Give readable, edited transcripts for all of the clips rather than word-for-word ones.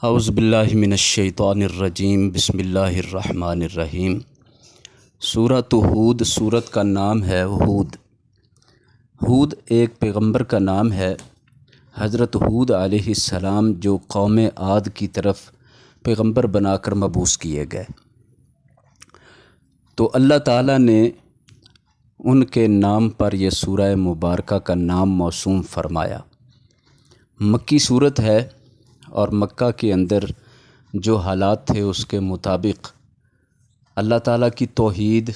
اعوذ باللہ من الشیطان الرجیم، بسم اللہ الرحمن الرحیم۔ سورۃ ہود، سورت کا نام ہے ہود۔ ہود ایک پیغمبر کا نام ہے، حضرت ہود علیہ السلام جو قوم عاد کی طرف پیغمبر بنا کر مبعوث کیے گئے، تو اللہ تعالیٰ نے ان کے نام پر یہ سورہ مبارکہ کا نام موسوم فرمایا۔ مکی صورت ہے اور مکہ کے اندر جو حالات تھے اس کے مطابق اللہ تعالیٰ کی توحید،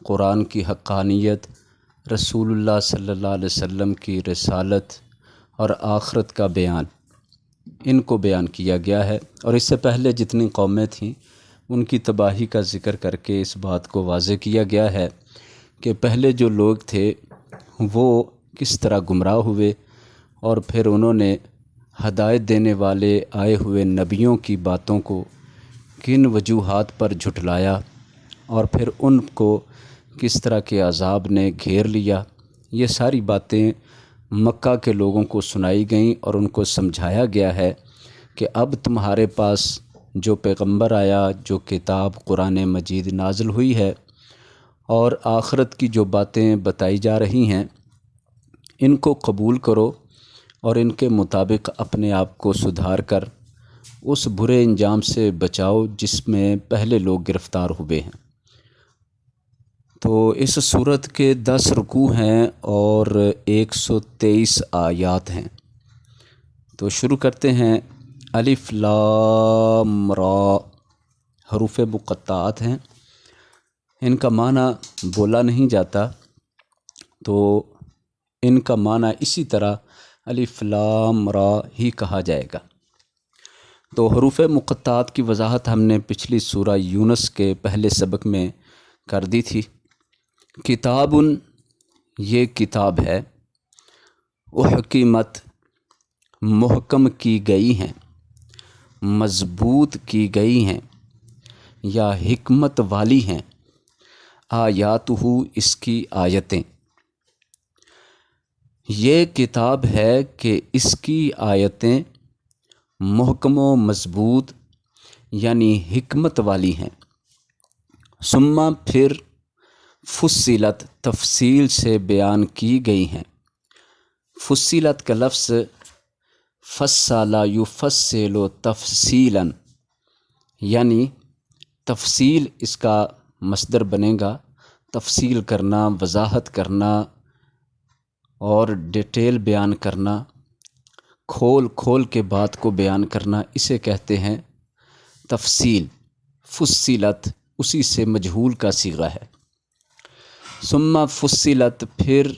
قرآن کی حقانیت، رسول اللہ صلی اللہ علیہ وسلم کی رسالت اور آخرت کا بیان، ان کو بیان کیا گیا ہے۔ اور اس سے پہلے جتنی قومیں تھیں ان کی تباہی کا ذکر کر کے اس بات کو واضح کیا گیا ہے کہ پہلے جو لوگ تھے وہ کس طرح گمراہ ہوئے، اور پھر انہوں نے ہدایت دینے والے آئے ہوئے نبیوں کی باتوں کو کن وجوہات پر جھٹلایا، اور پھر ان کو کس طرح کے عذاب نے گھیر لیا۔ یہ ساری باتیں مکہ کے لوگوں کو سنائی گئیں اور ان کو سمجھایا گیا ہے کہ اب تمہارے پاس جو پیغمبر آیا، جو کتاب قرآن مجید نازل ہوئی ہے اور آخرت کی جو باتیں بتائی جا رہی ہیں، ان کو قبول کرو اور ان کے مطابق اپنے آپ کو سدھار کر اس برے انجام سے بچاؤ جس میں پہلے لوگ گرفتار ہوئے ہیں۔ تو اس صورت کے 10 رکوع ہیں اور 123 آیات ہیں۔ تو شروع کرتے ہیں۔ الف لام را، حروف مقطعات ہیں، ان کا معنی بولا نہیں جاتا، تو ان کا معنی اسی طرح الف لام را ہی کہا جائے گا۔ تو حروف مقطعات کی وضاحت ہم نے پچھلی سورہ یونس کے پہلے سبق میں کر دی تھی۔ کتاب، یہ کتاب ہے، احکمت، محکم کی گئی ہیں، مضبوط کی گئی ہیں یا حکمت والی ہیں، آیاتہ، اس کی آیتیں۔ یہ کتاب ہے کہ اس کی آیتیں محکم و مضبوط یعنی حکمت والی ہیں۔ ثم، پھر، فصلت، تفصیل سے بیان کی گئی ہیں۔ فصلت کا لفظ فصل یفصل تفصیلا، یعنی تفصیل اس کا مصدر بنے گا، تفصیل کرنا، وضاحت کرنا اور ڈیٹیل بیان کرنا، کھول کھول کے بات کو بیان کرنا، اسے کہتے ہیں تفصیل۔ فصلت اسی سے مجہول کا صیغہ ہے۔ ثم فصلت، پھر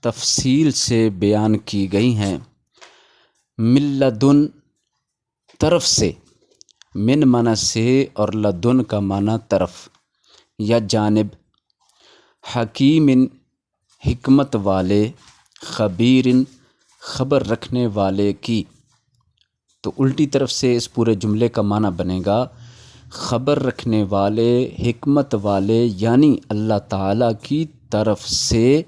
تفصیل سے بیان کی گئی ہیں، من لدن، طرف سے، من معنی سے اور لدن کا معنی طرف یا جانب، حکیم، حکمت والے، خبیر، خبر رکھنے والے کی۔ تو الٹی طرف سے اس پورے جملے کا معنی بنے گا خبر رکھنے والے، حکمت والے، یعنی اللہ تعالیٰ کی طرف سے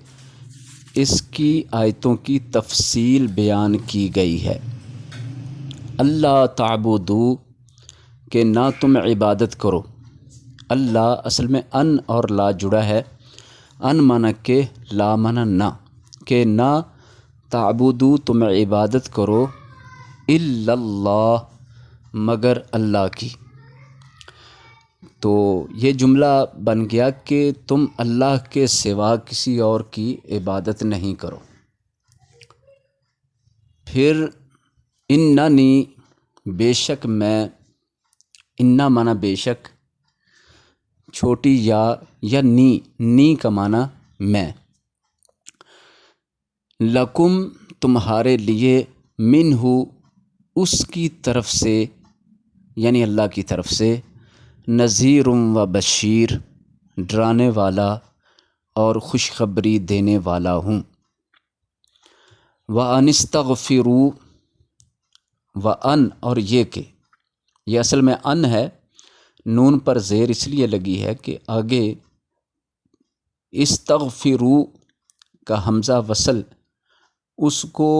اس کی آیتوں کی تفصیل بیان کی گئی ہے۔ اللہ تعبدو، کہ نہ تم عبادت کرو۔ اللہ اصل میں ان اور لا جڑا ہے، ان معنی کہ، لا معنی نہ، کہ نہ تعبدو، تم عبادت کرو، الا اللہ، مگر اللہ کی۔ تو یہ جملہ بن گیا کہ تم اللہ کے سوا کسی اور کی عبادت نہیں کرو۔ پھر اننی، بے شک میں، انا معنی بے شک، چھوٹی یا نی کا معنی میں، لکم، تمہارے لیے، منہ، اس کی طرف سے یعنی اللہ کی طرف سے، نذیر و بشیر، ڈرانے والا اور خوشخبری دینے والا ہوں۔ وَأَنِ اسْتَغْفِرُوا، وَأَن، اور یہ کہ، یہ اصل میں ان ہے، نون پر زیر اس لیے لگی ہے کہ آگے استغفروا کا حمزہ وصل، اس کو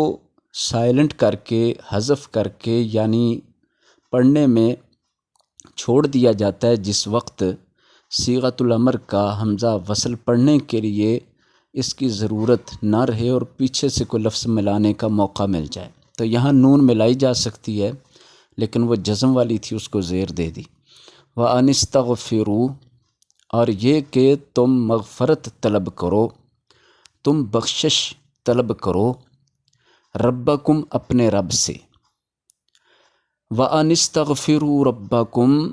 سائلنٹ کر کے، حذف کر کے، یعنی پڑھنے میں چھوڑ دیا جاتا ہے جس وقت صیغۃ الامر کا حمزہ وصل پڑھنے کے لیے اس کی ضرورت نہ رہے اور پیچھے سے کوئی لفظ ملانے کا موقع مل جائے، تو یہاں نون ملائی جا سکتی ہے، لیکن وہ جزم والی تھی، اس کو زیر دے دی۔ وَأَنِ اسْتَغْفِرُوا، اور یہ کہ تم مغفرت طلب کرو، تم بخشش طلب کرو، ربکم اپنے رب سے۔ وَأَنِ اسْتَغْفِرُوا رَبَّكُمْ،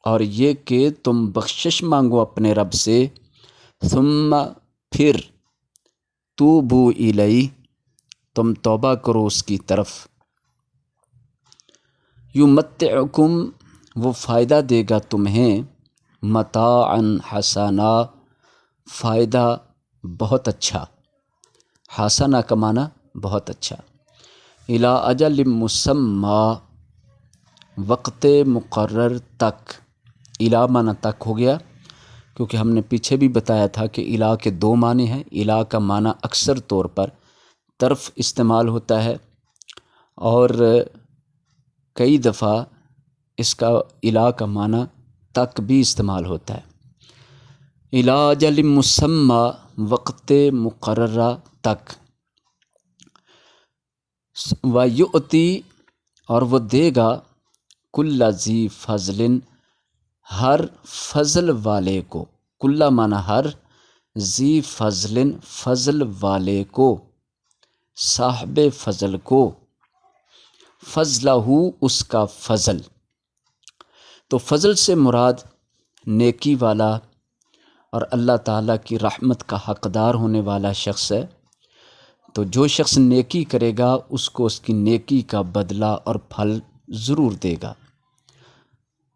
اور یہ کہ تم بخشش مانگو اپنے رب سے، ثم پھر توبوا الیہ، تم توبہ کرو اس کی طرف، یمتعکم، وہ فائدہ دے گا تمہیں، متاعا حسنا، فائدہ بہت اچھا، حسنا کا معنی بہت اچھا، الی اجل مسمی، وقت مقرر تک، الی معنی تک ہو گیا، کیونکہ ہم نے پیچھے بھی بتایا تھا کہ الی کے دو معنی ہیں۔ الی کا معنی اکثر طور پر طرف استعمال ہوتا ہے، اور کئی دفعہ اس کا الی کا معنی تک بھی استعمال ہوتا ہے۔ الی اجل مسمی، وقت مقررہ تک، وَيُؤْتِي، اور وہ دے گا، کُلَّ ذی فضل، ہر فضل والے کو، کُلّ معنی ہر، ذی فضل، فضل والے کو، صاحب فضل کو، فضلہ، اس کا فضل۔ تو فضل سے مراد نیکی والا اور اللہ تعالیٰ کی رحمت کا حقدار ہونے والا شخص ہے۔ تو جو شخص نیکی کرے گا اس کو اس کی نیکی کا بدلہ اور پھل ضرور دے گا۔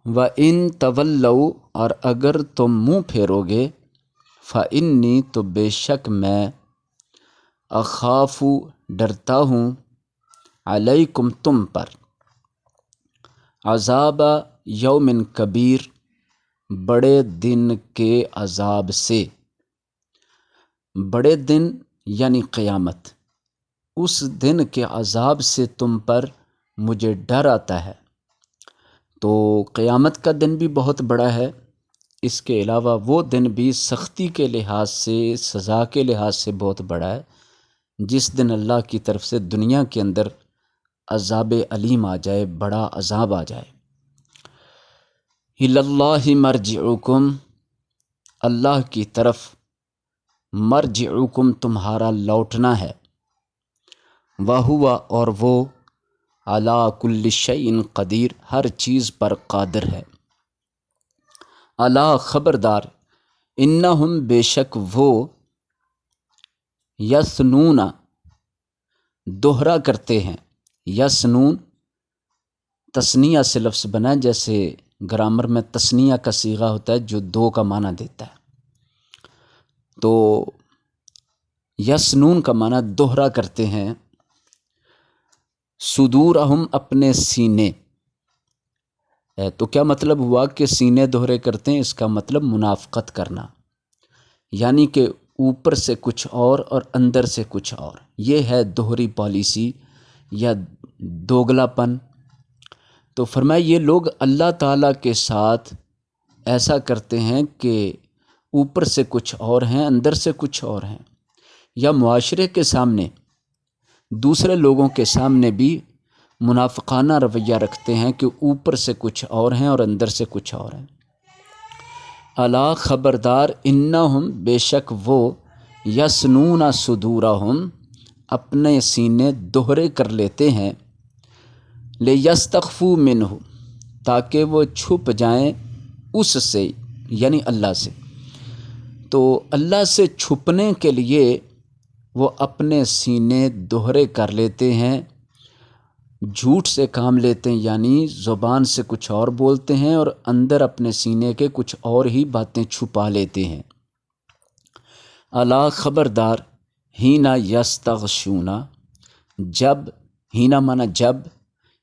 وَإِن تَوَلَّوْا، اور اگر تم منہ پھیرو گے، فَإِنِّي، تو بے شک میں، اخاف، ڈرتا ہوں، علیکم، تم پر، عذاب یوم کبیر، بڑے دن کے عذاب سے۔ بڑے دن یعنی قیامت، اس دن کے عذاب سے تم پر مجھے ڈر آتا ہے۔ تو قیامت کا دن بھی بہت بڑا ہے، اس کے علاوہ وہ دن بھی سختی کے لحاظ سے، سزا کے لحاظ سے بہت بڑا ہے، جس دن اللہ کی طرف سے دنیا کے اندر عذاب علیم آ جائے، بڑا عذاب آ جائے۔ الی اللہ مرجعکم، اللہ کی طرف، مرجعکم، تمہارا لوٹنا ہے، وہو، اور وہ، علی کل شیء قدیر، ہر چیز پر قادر ہے۔ الا، خبردار، انہم، بے شک وہ، یسنون، دوہرا کرتے ہیں، یسنون تثنیہ سے لفظ بنا، جیسے گرامر میں تثنیہ کا صیغہ ہوتا ہے جو دو کا معنی دیتا ہے، تو یسنون کا معنی دوہرا کرتے ہیں، صدورہم، اپنے سینے۔ تو کیا مطلب ہوا کہ سینے دوہرے کرتے ہیں؟ اس کا مطلب منافقت کرنا، یعنی کہ اوپر سے کچھ اور اندر سے کچھ اور، یہ ہے دوہری پالیسی یا دوگلا پن۔ تو فرمایا یہ لوگ اللہ تعالیٰ کے ساتھ ایسا کرتے ہیں کہ اوپر سے کچھ اور ہیں، اندر سے کچھ اور ہیں، یا معاشرے کے سامنے، دوسرے لوگوں کے سامنے بھی منافقانہ رویہ رکھتے ہیں کہ اوپر سے کچھ اور ہیں اور اندر سے کچھ اور ہیں۔ الا، خبردار، انہم، بے شک وہ، یسنون صدورہم، اپنے سینے دوہرے کر لیتے ہیں، لیستخفوا منہ، تاکہ وہ چھپ جائیں اس سے، یعنی اللہ سے۔ تو اللہ سے چھپنے کے لیے وہ اپنے سینے دوہرے کر لیتے ہیں، جھوٹ سے کام لیتے ہیں، یعنی زبان سے کچھ اور بولتے ہیں اور اندر اپنے سینے کے کچھ اور ہی باتیں چھپا لیتے ہیں۔ الا، خبردار، ہینا یستغشون، جب، ہینا معنی جب،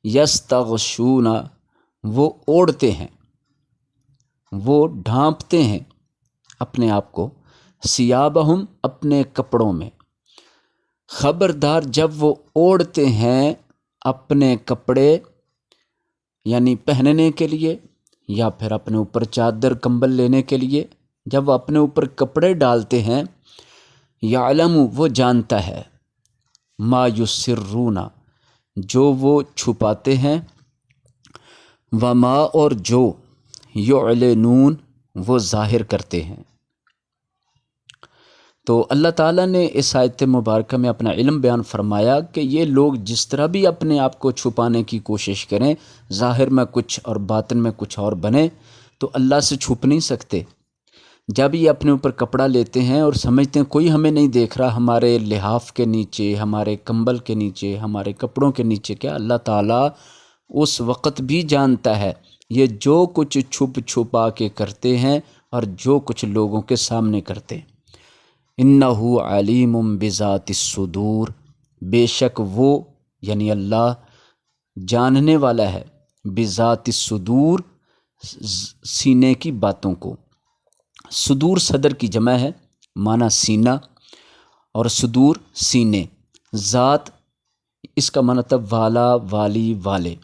یستغشون، وہ اوڑھتے ہیں، وہ ڈھانپتے ہیں اپنے آپ کو، ثیابہم، اپنے کپڑوں میں۔ خبردار، جب وہ اوڑھتے ہیں اپنے کپڑے، یعنی پہننے کے لیے یا پھر اپنے اوپر چادر کمبل لینے کے لیے، جب وہ اپنے اوپر کپڑے ڈالتے ہیں، یعلم وہ جانتا ہے، ما یسرون جو وہ چھپاتے ہیں، وما اور جو یعلنون وہ ظاہر کرتے ہیں۔ تو اللہ تعالیٰ نے اس آیت مبارکہ میں اپنا علم بیان فرمایا کہ یہ لوگ جس طرح بھی اپنے آپ کو چھپانے کی کوشش کریں، ظاہر میں کچھ اور باطن میں کچھ اور بنے، تو اللہ سے چھپ نہیں سکتے۔ جب یہ اپنے اوپر کپڑا لیتے ہیں اور سمجھتے ہیں کوئی ہمیں نہیں دیکھ رہا، ہمارے لحاف کے نیچے، ہمارے کمبل کے نیچے، ہمارے کپڑوں کے نیچے، کیا اللہ تعالیٰ اس وقت بھی جانتا ہے یہ جو کچھ چھپ چھپا کے کرتے ہیں اور جو کچھ لوگوں کے سامنے کرتے ہیں۔ انہ علیم بذات الصدور بے شک وہ یعنی اللہ جاننے والا ہے، بذات الصدور سینے کی باتوں کو۔ صدور صدر کی جمع ہے، معنی سینہ، اور صدور سینے، ذات اس کا معنی تھا والا، والی، والے،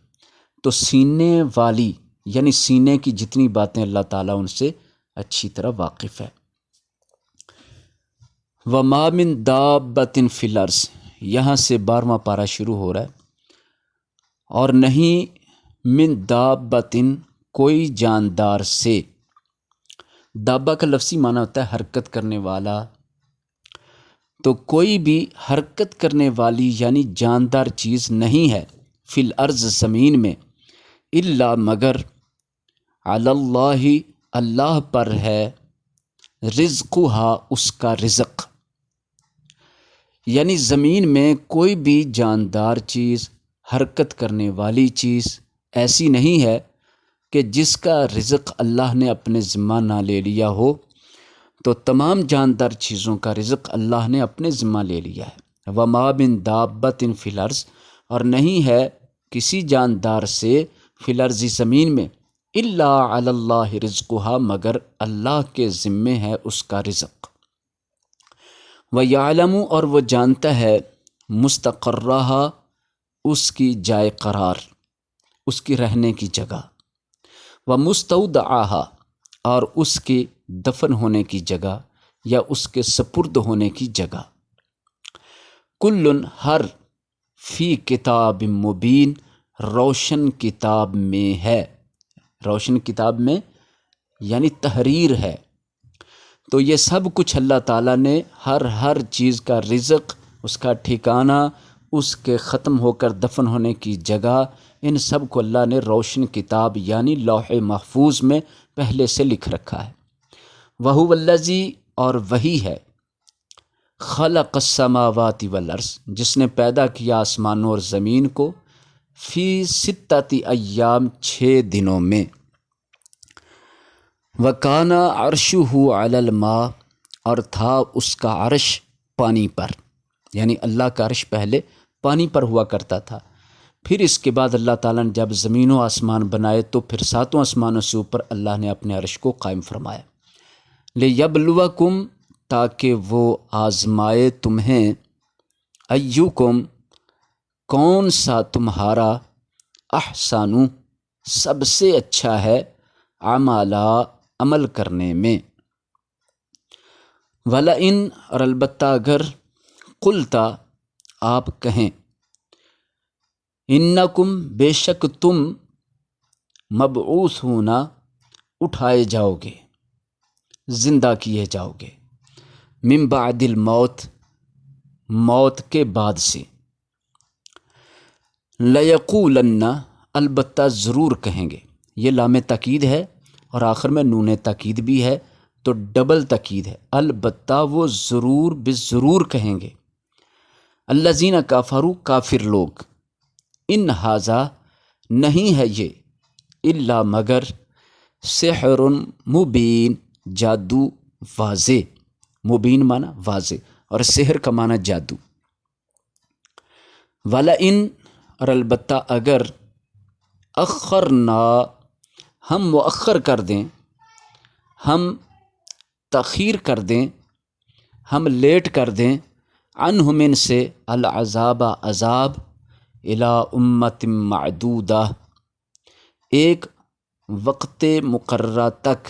تو سینے والی یعنی سینے کی جتنی باتیں اللہ تعالیٰ ان سے اچھی طرح واقف ہے۔ وما من دابۃ فی الارض، یہاں سے 12واں پارہ شروع ہو رہا ہے، اور نہیں من دابۃ کوئی جاندار سے۔ دابہ کا لفظی معنی ہوتا ہے حرکت کرنے والا، تو کوئی بھی حرکت کرنے والی یعنی جاندار چیز نہیں ہے فی الارض زمین میں، الا مگر علی اللہ اللہ پر ہے، رزقھا اس کا رزق، یعنی زمین میں کوئی بھی جاندار چیز، حرکت کرنے والی چیز ایسی نہیں ہے کہ جس کا رزق اللہ نے اپنے ذمہ نہ لے لیا ہو۔ تو تمام جاندار چیزوں کا رزق اللہ نے اپنے ذمہ لے لیا ہے۔ وما من دابۃ فی الارض، اور نہیں ہے کسی جاندار سے فی الارض زمین میں، الا علی اللہ رزقھا مگر اللہ کے ذمے ہے اس کا رزق۔ وَيَعْلَمُ اور وہ جانتا ہے، مستقرہا اس کی جائے قرار، اس کی رہنے کی جگہ، وَمُسْتَوْدَعَہا اور اس کے دفن ہونے کی جگہ یا اس کے سپرد ہونے کی جگہ۔ کل ہر فی کتاب مبین روشن کتاب میں ہے، روشن کتاب میں یعنی تحریر ہے۔ تو یہ سب کچھ اللہ تعالیٰ نے ہر چیز کا رزق، اس کا ٹھکانہ، اس کے ختم ہو کر دفن ہونے کی جگہ، ان سب کو اللہ نے روشن کتاب یعنی لوح محفوظ میں پہلے سے لکھ رکھا ہے۔ وَهُوَ الَّذِي اور وہی ہے، خلق السماوات والارض جس نے پیدا کیا آسمانوں اور زمین کو، فی 6 ایام 6 دنوں میں، وَكَانَ عَرْشُهُ عَلَى الْمَاءِ اور تھا اس کا عرش پانی پر، یعنی اللہ کا عرش پہلے پانی پر ہوا کرتا تھا، پھر اس کے بعد اللہ تعالیٰ نے جب زمین و آسمان بنائے تو پھر 7 آسمانوں سے اوپر اللہ نے اپنے عرش کو قائم فرمایا۔ لِيَبْلُوَكُمْ تاکہ وہ آزمائے تمہیں، ایُّکم کون سا تمہارا، احسن سب سے اچھا ہے، عملا عمل کرنے میں۔ وَلَئِن اور البتہ اگر قلتا آپ کہیں، انکم بے شک تم، مبعوثون اٹھائے جاؤ گے، زندہ کیے جاؤ گے، من بعد الموت موت کے بعد سے، لَيَقُولَنَّ البتہ ضرور کہیں گے، یہ لام تاکید ہے اور آخر میں نون تاکید بھی ہے تو ڈبل تاکید ہے، البتہ وہ ضرور بضرور کہیں گے، الذین کفروا کافر لوگ، ان ھذا نہیں ہے یہ، الا مگر سحر مبین جادو واضح، مبین معنی واضح اور سحر کا معنی جادو۔ وَلَئِن اور البتہ اگر اخرنا ہم مؤخر کر دیں، ہم تاخیر کر دیں، ہم لیٹ کر دیں، عنہم ان سے، العذاب عذاب، الی امت معدودہ ایک وقت مقررہ تک،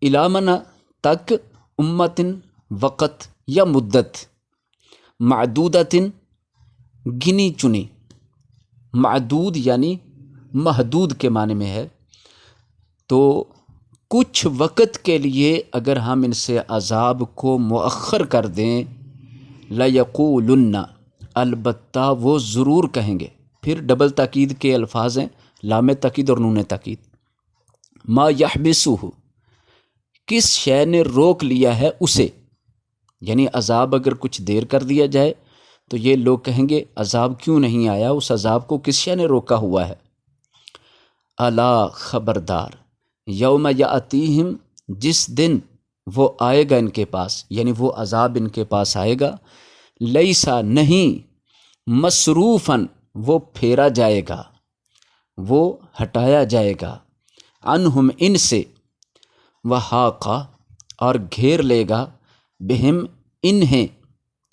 علامنا تک، امتن وقت یا مدت، معدودتن گنی چنی، معدود یعنی محدود کے معنی میں ہے، تو کچھ وقت کے لیے اگر ہم ان سے عذاب کو مؤخر کر دیں، لَيَقُولُنَّ البتہ وہ ضرور کہیں گے، پھر ڈبل تاکید کے الفاظ ہیں، لام تاکید اور نون تاکید، ما یحبسہ کس شے نے روک لیا ہے اسے، یعنی عذاب اگر کچھ دیر کر دیا جائے تو یہ لوگ کہیں گے عذاب کیوں نہیں آیا، اس عذاب کو کس شے نے روکا ہوا ہے۔ الا خبردار، یوم یاتیہم جس دن وہ آئے گا ان کے پاس، یعنی وہ عذاب ان کے پاس آئے گا، لیسا نہیں، مصروفاً وہ پھیرا جائے گا، وہ ہٹایا جائے گا، عنہم ان سے، وحاقہ اور گھیر لے گا، بہم انہیں،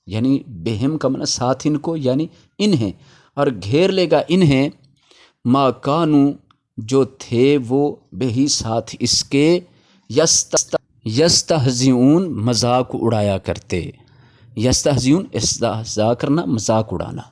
یعنی بہم کا معنی ساتھ ان کو، یعنی انہیں، اور گھیر لے گا انہیں، ما کانو جو تھے وہ بہی ساتھ اس کے، یستہزئون مذاق اڑایا کرتے، یستہزئون استہزاء کرنا، مذاق اڑانا۔